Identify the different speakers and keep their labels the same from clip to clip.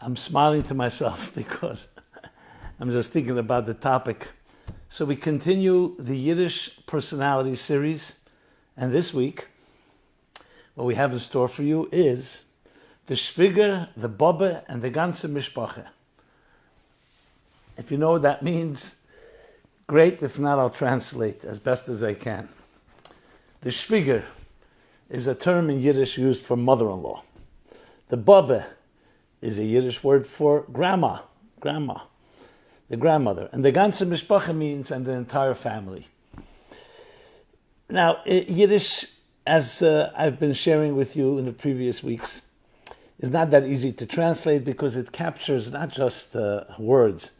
Speaker 1: I'm smiling to myself because I'm just thinking about the topic. So we continue the Yiddish personality series, and this week, what we have in store for you is the Shvigger, the Bubbe, and the Gantze Mishpacha. If you know what that means, great. If not, I'll translate as best as I can. The Shvigger is a term in Yiddish used for mother-in-law. The Bubbe is a Yiddish word for grandma, the grandmother. And the Gantze Mishpacha means and the entire family. Now, Yiddish, as I've been sharing with you in the previous weeks, is not that easy to translate because it captures not just words,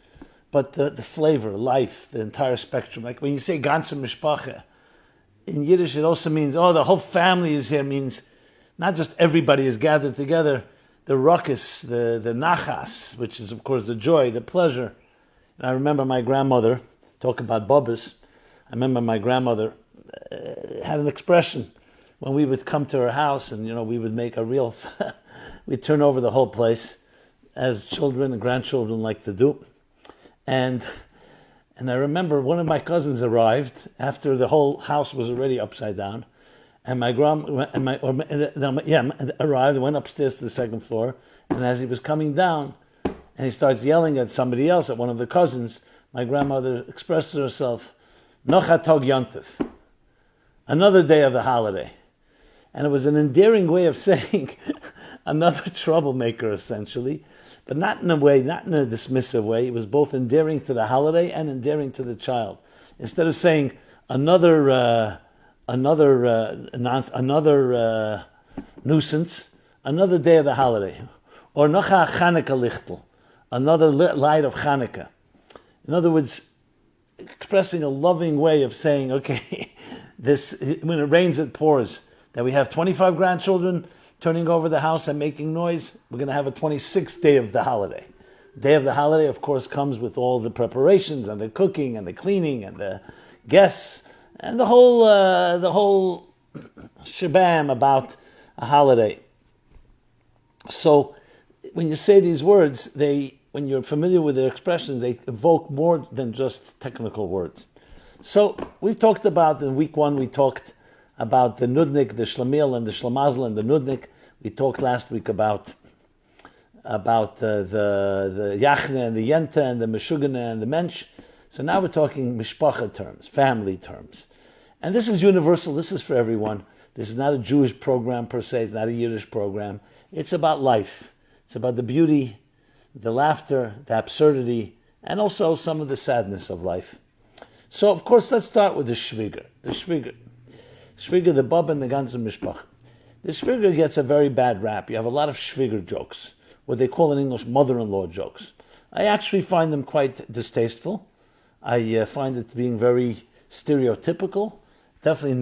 Speaker 1: but the flavor, life, the entire spectrum. Like when you say Gantze Mishpacha, in Yiddish it also means, the whole family is here, means not just everybody is gathered together, the ruckus, the nachas, which is of course the joy, the pleasure. And I remember my grandmother, talk about Bubbes, I remember my grandmother had an expression when we would come to her house and, we would make a real, we'd turn over the whole place as children and grandchildren like to do. And I remember one of my cousins arrived after the whole house was already upside down. And my arrived, went upstairs to the second floor, and as he was coming down, and he starts yelling at somebody else, at one of the cousins, my grandmother expressed to herself, "Noch a tog yontif," another day of the holiday. And it was an endearing way of saying another troublemaker, essentially, but not in a dismissive way. It was both endearing to the holiday and endearing to the child. Instead of saying another nuisance, another day of the holiday, or nocha Chanukah lichtel, another light of Chanukah. In other words, expressing a loving way of saying, okay, this when it rains, it pours. That we have 25 grandchildren turning over the house and making noise. We're going to have a 26th day of the holiday. Day of the holiday, of course, comes with all the preparations and the cooking and the cleaning and the guests and the whole shabam about a holiday. So when you say these words, when you're familiar with their expressions, they evoke more than just technical words. So we've talked about, in week one, we talked about the nudnik, the shlamil, and the shlamazel, and the nudnik. We talked last week about the yachne and the yente and the meshugane and the mentch. So now we're talking mishpacha terms, family terms. And this is universal, this is for everyone. This is not a Jewish program per se, it's not a Yiddish program. It's about life. It's about the beauty, the laughter, the absurdity, and also some of the sadness of life. So of course, let's start with the Shvigger. The Shvigger, the Bubbe and the Gantze Mishpacha. The Shvigger gets a very bad rap. You have a lot of Shvigger jokes, what they call in English mother-in-law jokes. I actually find them quite distasteful. I find it being very stereotypical. Definitely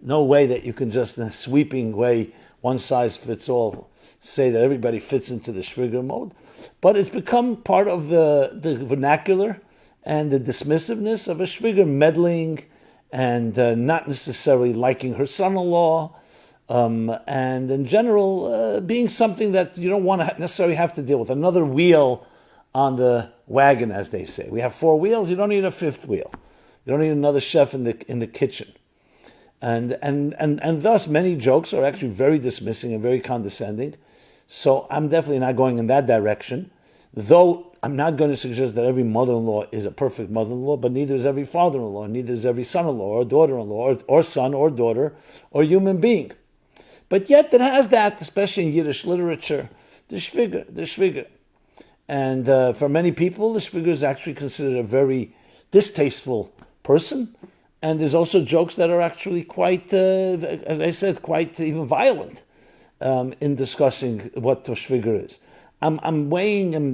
Speaker 1: no way that you can just in a sweeping way, one size fits all, say that everybody fits into the Shvigger mode. But it's become part of the vernacular and the dismissiveness of a Shvigger meddling and not necessarily liking her son-in-law, and in general being something that you don't want to necessarily have to deal with. Another wheel on the wagon, as they say. We have 4 wheels, you don't need a 5th wheel. You don't need another chef in the kitchen. And thus many jokes are actually very dismissing and very condescending. So I'm definitely not going in that direction, though I'm not going to suggest that every mother-in-law is a perfect mother-in-law, but neither is every father-in-law, neither is every son-in-law or daughter-in-law or son or daughter or human being. But yet it has that, especially in Yiddish literature, the Shvigger. And for many people, the Shvigger is actually considered a very distasteful person. And there's also jokes that are actually quite, as I said, quite even violent in discussing what the Shvigger is. I'm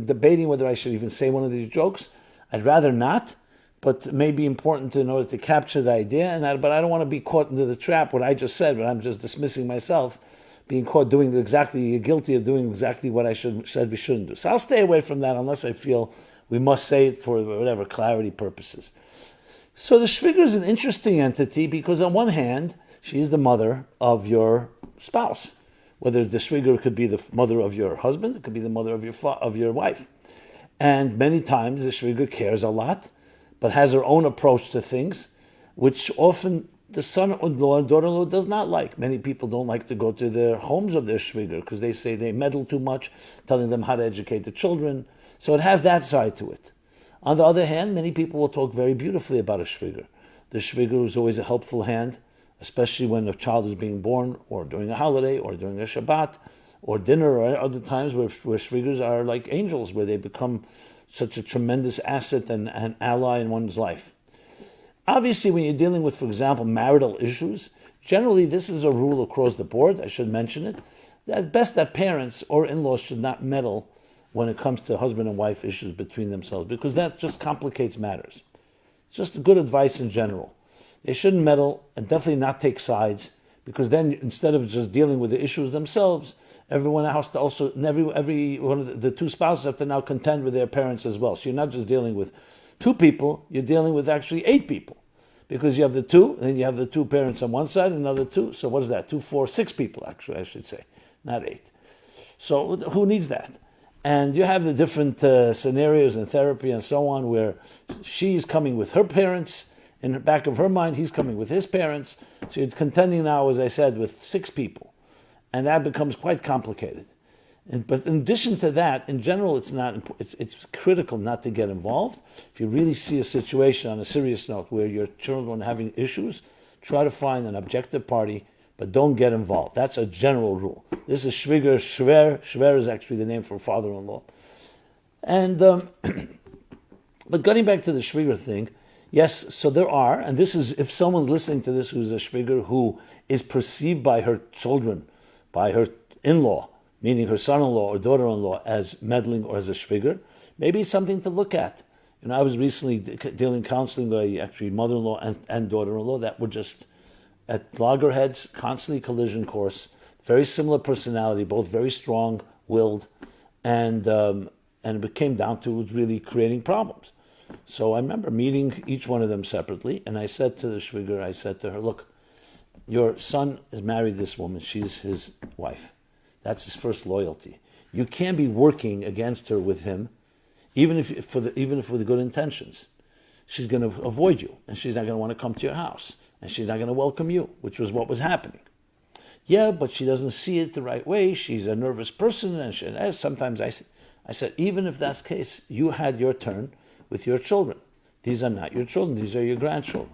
Speaker 1: debating whether I should even say one of these jokes. I'd rather not, but it may be important in order to capture the idea. But I don't want to be caught into the trap, what I just said, but I'm just dismissing myself, being caught guilty of doing exactly what I said we shouldn't do. So I'll stay away from that unless I feel we must say it for whatever clarity purposes. So the Shvigger is an interesting entity because on one hand, she is the mother of your spouse. whether the Shvigger could be the mother of your husband, it could be the mother of your wife. And many times the Shvigger cares a lot, but has her own approach to things, which often the son-in-law and daughter-in-law does not like. Many people don't like to go to their homes of their Shvigger because they say they meddle too much, telling them how to educate the children. So it has that side to it. On the other hand, many people will talk very beautifully about a Shvigger. The Shvigger is always a helpful hand, especially when a child is being born, or during a holiday, or during a Shabbat, or dinner, or other times where Shviggers are like angels, where they become such a tremendous asset and an ally in one's life. Obviously, when you're dealing with, for example, marital issues, generally this is a rule across the board, I should mention it, that best that parents or in-laws should not meddle when it comes to husband and wife issues between themselves, because that just complicates matters. It's just good advice in general. They shouldn't meddle and definitely not take sides, because then instead of just dealing with the issues themselves, everyone has to also, every one of the two spouses have to now contend with their parents as well. So you're not just dealing with two people, you're dealing with actually 8 people, because you have the two, and then you have the two parents on one side, and another 2. So what is that? 2, 4, 6 people actually, I should say, not 8. So who needs that? And you have the different scenarios in therapy and so on, where she's coming with her parents, in the back of her mind, he's coming with his parents. So you're contending now, as I said, with 6 people. And that becomes quite complicated. But in addition to that, in general, it's critical not to get involved. If you really see a situation on a serious note where your children are having issues, try to find an objective party, but don't get involved. That's a general rule. This is Shvigger, Shver is actually the name for father-in-law. And but getting back to the Shvigger thing, yes, so there are, and this is, if someone's listening to this who's a Shvigger who is perceived by her children, by her in-law, meaning her son-in-law or daughter-in-law, as meddling or as a Shvigger, maybe it's something to look at. I was recently dealing counseling with actually mother-in-law and daughter-in-law that were just at loggerheads, constantly collision course, very similar personality, both very strong-willed, and it came down to really creating problems. So I remember meeting each one of them separately, and I said to the Shvigger, I said to her, look, your son has married this woman, she's his wife. That's his first loyalty. You can't be working against her with him, even if with the good intentions. She's going to avoid you, and she's not going to want to come to your house, and she's not going to welcome you, which was what was happening. Yeah, but she doesn't see it the right way. She's a nervous person, and sometimes I said, even if that's the case, you had your turn with your children. These are not your children; these are your grandchildren.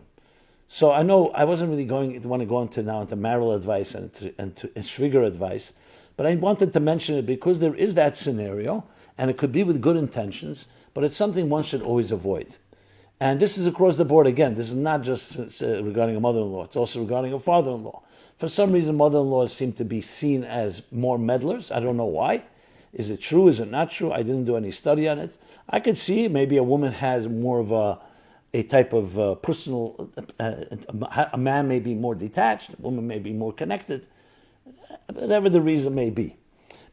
Speaker 1: So I know I wasn't really want to go into marital advice and to Shvigger advice, but I wanted to mention it because there is that scenario, and it could be with good intentions, but it's something one should always avoid. And this is across the board again. This is not just regarding a mother-in-law, it's also regarding a father-in-law. For some reason, mother-in-laws seem to be seen as more meddlers. I don't know why. Is it true? Is it not true? I didn't do any study on it. I could see maybe a woman has more of a type of personal, a man may be more detached, a woman may be more connected, whatever the reason may be.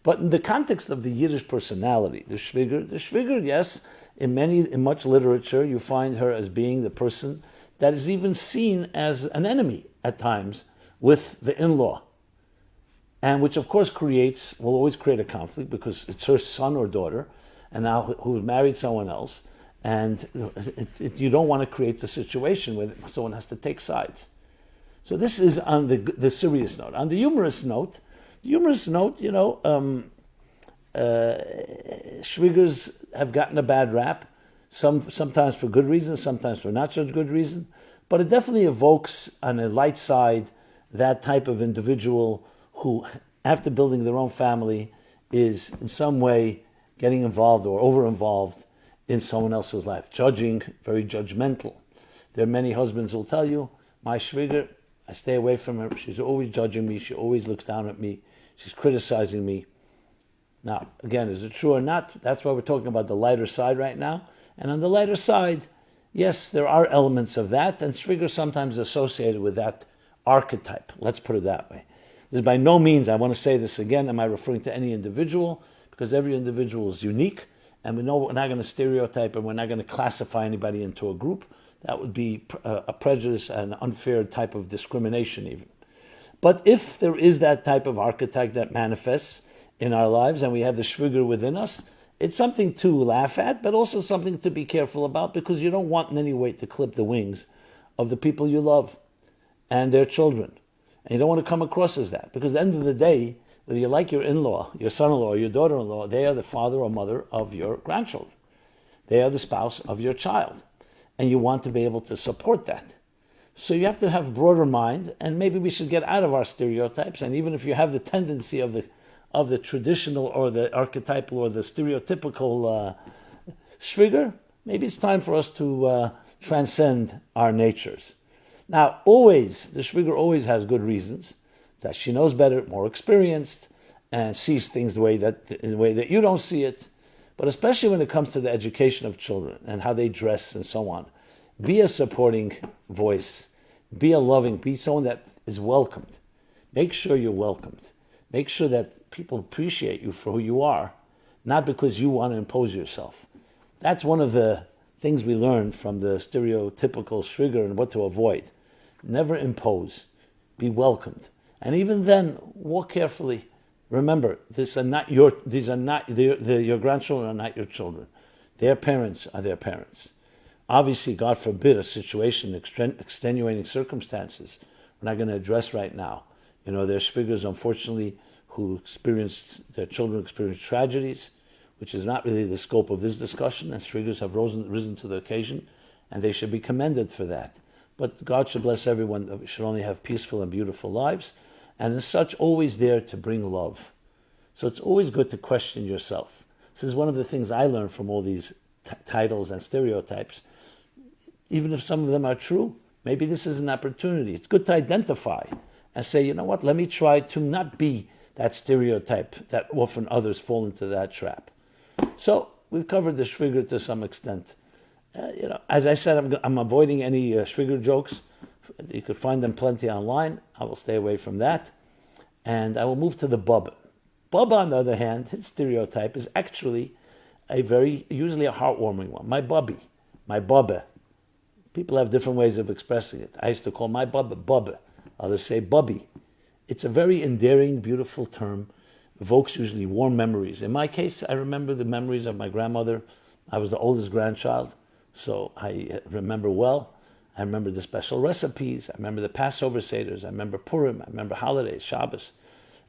Speaker 1: But in the context of the Yiddish personality, the Shvigger, yes, in much literature, you find her as being the person that is even seen as an enemy at times with the in-law. And which of course will always create a conflict because it's her son or daughter, and now who married someone else, and you don't want to create the situation where someone has to take sides. So this is on the serious note. On the humorous note, Shviggers have gotten a bad rap, sometimes for good reason, sometimes for not such good reason, but it definitely evokes on a light side that type of individual who, after building their own family, is in some way getting involved or over-involved in someone else's life, judging, very judgmental. There are many husbands who will tell you, my Shvigger, I stay away from her, she's always judging me, she always looks down at me, she's criticizing me. Now, again, is it true or not? That's why we're talking about the lighter side right now. And on the lighter side, yes, there are elements of that, and Shvigger sometimes associated with that archetype. Let's put it that way. This by no means, I want to say this again, am I referring to any individual, because every individual is unique, and we know we're not going to stereotype and we're not going to classify anybody into a group. That would be a prejudice and unfair type of discrimination even. But if there is that type of archetype that manifests in our lives and we have the Shvigger within us, it's something to laugh at, but also something to be careful about, because you don't want in any way to clip the wings of the people you love and their children. And you don't want to come across as that, because at the end of the day, whether you like your in-law, your son-in-law, or your daughter-in-law, they are the father or mother of your grandchildren. They are the spouse of your child. And you want to be able to support that. So you have to have a broader mind, and maybe we should get out of our stereotypes. And even if you have the tendency of the traditional or the archetypal or the stereotypical Shvigger, maybe it's time for us to transcend our natures. Now, always, the Shvigger always has good reasons, that she knows better, more experienced, and sees things in the way that you don't see it. But especially when it comes to the education of children and how they dress and so on, be a supporting voice, be a loving, be someone that is welcomed. Make sure you're welcomed. Make sure that people appreciate you for who you are, not because you want to impose yourself. That's one of the things we learned from the stereotypical Shvigger and what to avoid. Never impose. Be welcomed. And even then, walk carefully. Remember, your grandchildren are not your children. Their parents are their parents. Obviously, God forbid, a situation, extenuating circumstances, we're not going to address right now. There's Shviggers, unfortunately, their children experience tragedies, which is not really the scope of this discussion, and Shviggers have risen to the occasion, and they should be commended for that. But God should bless everyone. We should only have peaceful and beautiful lives, and as such, always there to bring love. So it's always good to question yourself. This is one of the things I learned from all these titles and stereotypes. Even if some of them are true, maybe this is an opportunity. It's good to identify and say, you know what, let me try to not be that stereotype that often others fall into that trap. So we've covered the Shvigger to some extent. As I said, I'm avoiding any Shvigger jokes. You could find them plenty online. I will stay away from that. And I will move to the Bubbe. Bubbe, on the other hand, his stereotype is actually usually a heartwarming one. My Bubbe, my Bubbe. People have different ways of expressing it. I used to call my Bubbe, Bubbe. Others say Bubby. It's a very endearing, beautiful term. Evokes usually warm memories. In my case, I remember the memories of my grandmother. I was the oldest grandchild, so I remember well. I remember the special recipes. I remember the Passover Seders. I remember Purim. I remember holidays, Shabbos.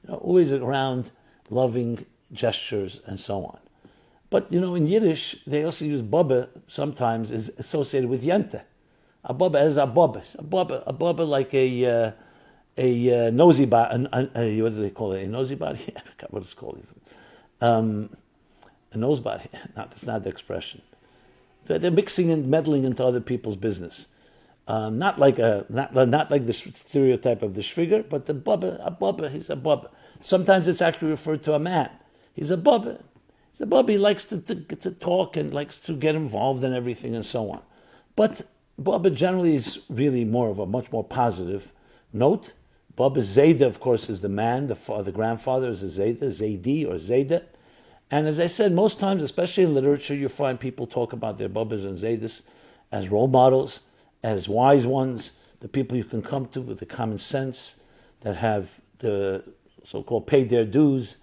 Speaker 1: Always around loving gestures and so on. But, in Yiddish, they also use Bubbe sometimes is associated with yente. A Bubbe is a Bubbe. A Bubbe like a nosy body. What do they call it? A nosy body? I forgot what it's called. A nose body. No, that's not the expression. They're mixing and meddling into other people's business. Not like the stereotype of the Shvigger, but the Bubbe, a Bubbe, he's a Bubbe. Sometimes it's actually referred to a man. He's a Bubbe. He's a Bubbe. He likes to talk and likes to get involved in everything and so on. But Bubbe generally is really much more positive note. Bubbe Zayde, of course, is the man. The grandfather is a Zayde, Zaydi or Zayde. And as I said, most times, especially in literature, you find people talk about their Bubbes and Zaydes as role models, as wise ones, the people you can come to with the common sense, that have the so-called paid their dues.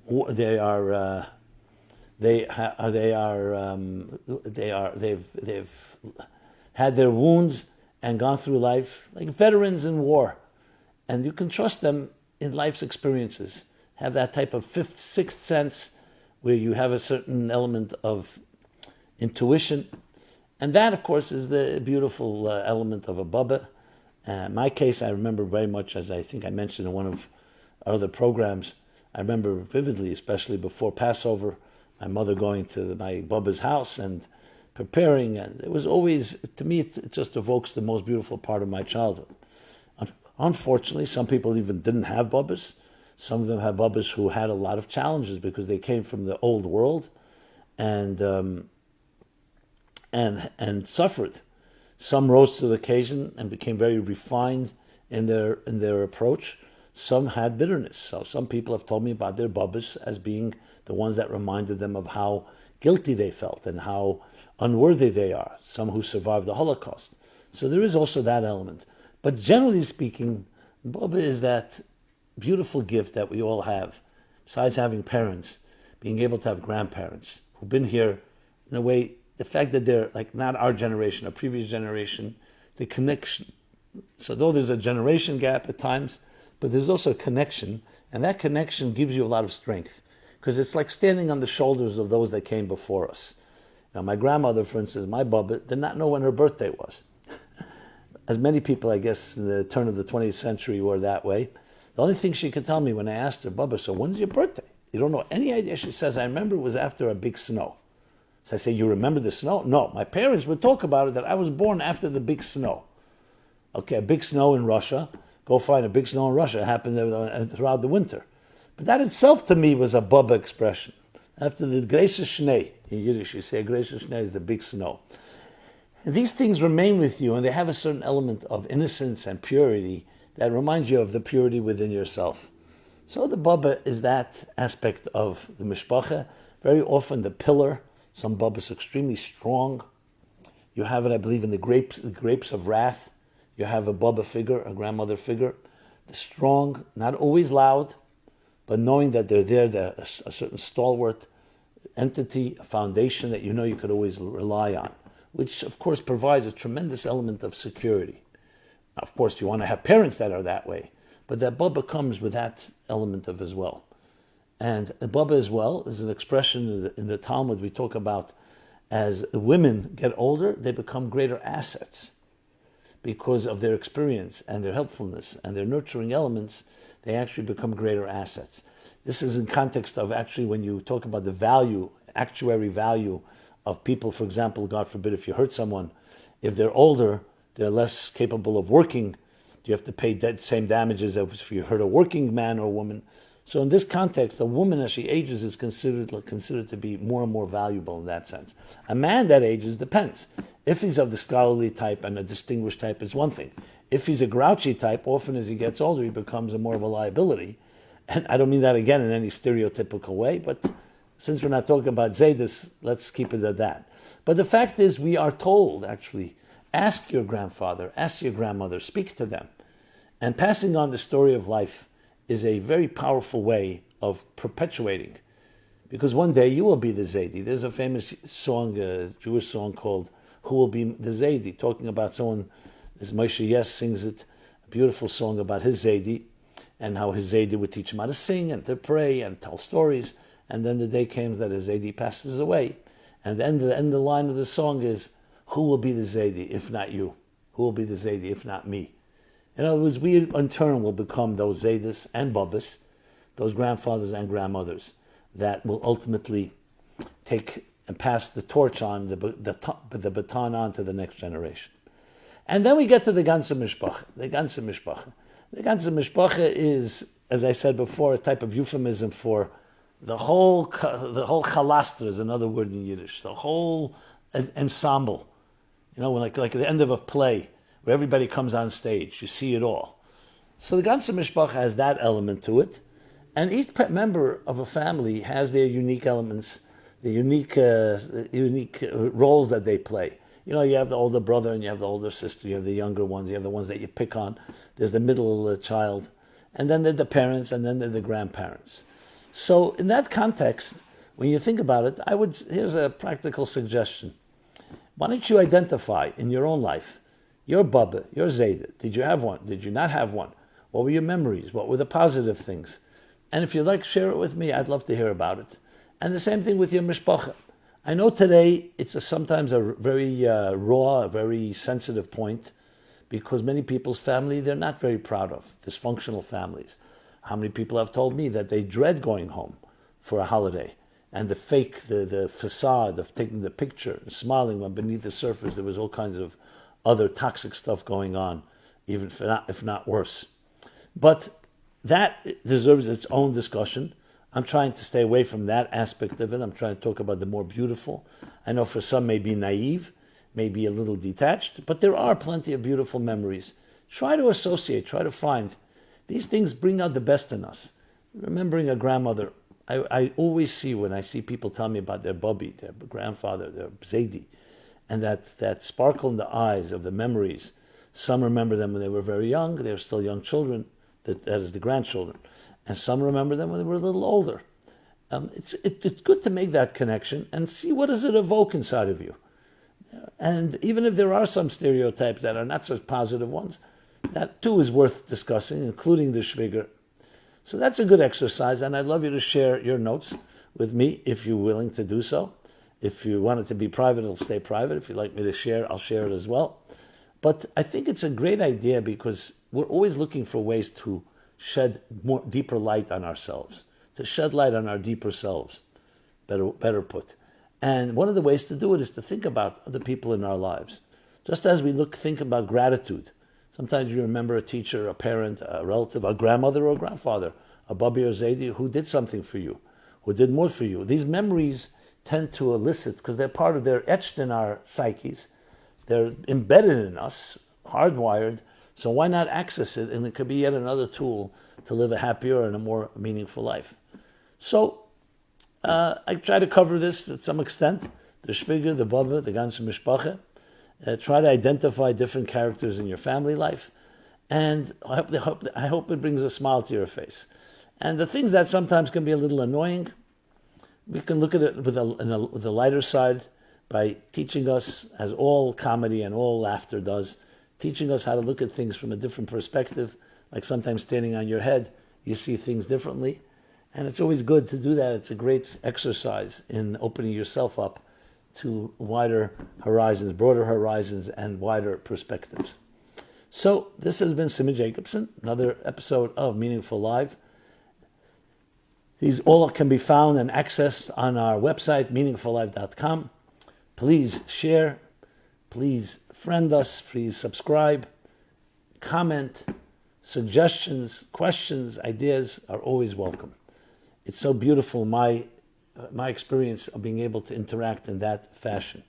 Speaker 1: They've had their wounds and gone through life like veterans in war, and you can trust them in life's experiences. Have that type of sixth sense where you have a certain element of intuition. And that, of course, is the beautiful element of a Bubbe. In my case, I remember very much, as I think I mentioned in one of our other programs, I remember vividly, especially before Passover, my mother going to my Bubbe's house and preparing. And it was always, to me, it just evokes the most beautiful part of my childhood. Unfortunately, some people even didn't have Bubbes. Some of them had Bubbes who had a lot of challenges because they came from the old world and suffered. Some rose to the occasion and became very refined in their approach. Some had bitterness. So some people have told me about their Bubbes as being the ones that reminded them of how guilty they felt and how unworthy they are. Some who survived the Holocaust. So there is also that element. But generally speaking, Bubbe is that beautiful gift that we all have, besides having parents, being able to have grandparents who've been here in a way, the fact that they're like not our generation, our previous generation, the connection. So though there's a generation gap at times, but there's also a connection, and that connection gives you a lot of strength, because it's like standing on the shoulders of those that came before us. Now, my grandmother, for instance, my Bubbe, did not know when her birthday was. As many people, I guess, in the turn of the 20th century were that way. The only thing she could tell me when I asked her, Bubbe, so when's your birthday? You don't know any idea. She says, I remember it was after a big snow. So I say, you remember the snow? No, my parents would talk about it that I was born after the big snow. Okay, a big snow in Russia. Go find a big snow in Russia. It happened throughout the winter. But that itself to me was a Bubbe expression. After the große Schnee, in Yiddish you say große Schnee is the big snow. And these things remain with you, and they have a certain element of innocence and purity that reminds you of the purity within yourself. So the Bubbe is that aspect of the Mishpacha, very often the pillar. Some Bubbes extremely strong. You have it, I believe, in the grapes of wrath. You have a Bubbe figure, a grandmother figure. The strong, not always loud, but knowing that they're a certain stalwart entity, a foundation that you know you could always rely on, which of course provides a tremendous element of security. Now, of course, you want to have parents that are that way, but that Bubbe comes with that element of as well. And Bubbe as well is an expression in the Talmud we talk about as women get older, they become greater assets because of their experience and their helpfulness and their nurturing elements. They actually become greater assets. This is in context of actually when you talk about the value, actuary value of people. For example, God forbid, if you hurt someone, if they're older, they're less capable of working. You have to pay that same damages as if you hurt a working man or woman. So in this context, a woman as she ages is considered to be more and more valuable in that sense. A man that ages depends. If he's of the scholarly type and a distinguished type is one thing. If he's a grouchy type, often as he gets older, he becomes more of a liability. And I don't mean that again in any stereotypical way, but since we're not talking about Zaydis, let's keep it at that. But the fact is, we are told, actually, ask your grandfather, ask your grandmother, speak to them. And passing on the story of life is a very powerful way of perpetuating. Because one day you will be the Zaydi. There's a famous song, a Jewish song called Who Will Be the Zaydi, talking about someone, as Moshe Yes sings it, a beautiful song about his Zaydi, and how his Zaydi would teach him how to sing and to pray and tell stories. And then the day came that his Zaydi passes away. And the end of the line of the song is, who will be the Zaydi if not you? Who will be the Zaydi if not me? In other words, we in turn will become those Zaydis and Bubbes, those grandfathers and grandmothers that will ultimately take and pass the torch on, the baton on to the next generation. And then we get to the Gantze Mishpacha. The Gantze Mishpacha. The Gantze Mishpacha is, as I said before, a type of euphemism for the whole chalaster is another word in Yiddish. The whole ensemble. You know, like at the end of a play, where everybody comes on stage. You see it all. So the Gantze Mishpacha has that element to it. And each member of a family has their unique elements, the unique roles that they play. You know, you have the older brother and you have the older sister, you have the younger ones, you have the ones that you pick on. There's the middle child, and then there's the parents, and then there's the grandparents. So in that context, when you think about it, here's a practical suggestion. Why don't you identify in your own life your Bubbe, your Zayda? Did you have one? Did you not have one? What were your memories? What were the positive things? And if you'd like to share it with me, I'd love to hear about it. And the same thing with your Mishpacha. I know today it's sometimes a very raw, a very sensitive point, because many people's family they're not very proud of, dysfunctional families. How many people have told me that they dread going home for a holiday, and the fake, the facade of taking the picture and smiling when beneath the surface there was all kinds of other toxic stuff going on, even if not worse. But that deserves its own discussion. I'm trying to stay away from that aspect of it. I'm trying to talk about the more beautiful. I know for some may be naive, may be a little detached, but there are plenty of beautiful memories. Try to associate, try to find. These things bring out the best in us. Remembering a grandmother, I always see when I see people tell me about their Bubbe, their grandfather, their Zaydi, and that sparkle in the eyes of the memories. Some remember them when they were very young, they were still young children. that is the grandchildren. And some remember them when they were a little older. It's good to make that connection and see what does it evoke inside of you. And even if there are some stereotypes that are not such positive ones, that too is worth discussing, including the Shvigger. So that's a good exercise, and I'd love you to share your notes with me if you're willing to do so. If you want it to be private, it'll stay private. If you'd like me to share, I'll share it as well. But I think it's a great idea because we're always looking for ways to shed deeper light on ourselves, to shed light on our deeper selves, better put. And one of the ways to do it is to think about the people in our lives. Just as we think about gratitude. Sometimes you remember a teacher, a parent, a relative, a grandmother or a grandfather, a Bubbe or Zaidi who did something for you, who did more for you. These memories tend to elicit, because they're etched in our psyches, they're embedded in us, hardwired, so why not access it? And it could be yet another tool to live a happier and a more meaningful life. So, I try to cover this to some extent, the Shvigger, the Bubbe, the Gantze Mishpacha. Try to identify different characters in your family life, and I hope it brings a smile to your face. And the things that sometimes can be a little annoying, we can look at it with a lighter side by teaching us, as all comedy and all laughter does, teaching us how to look at things from a different perspective. Like sometimes standing on your head, you see things differently. And it's always good to do that. It's a great exercise in opening yourself up to wider horizons, broader horizons, and wider perspectives. So this has been Rabbi Jacobson, another episode of Meaningful Live. These all can be found and accessed on our website, meaningfullife.com. Please share, please friend us, please subscribe, comment, suggestions, questions, ideas are always welcome. It's so beautiful, my experience of being able to interact in that fashion.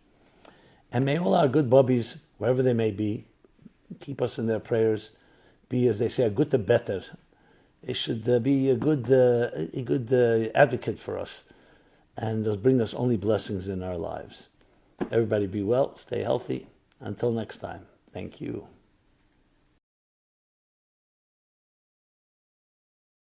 Speaker 1: And may all our good bubbies, wherever they may be, keep us in their prayers, be, as they say, a gute better. They should be a good advocate for us, and they'll bring us only blessings in our lives. Everybody be well, stay healthy. Until next time, thank you.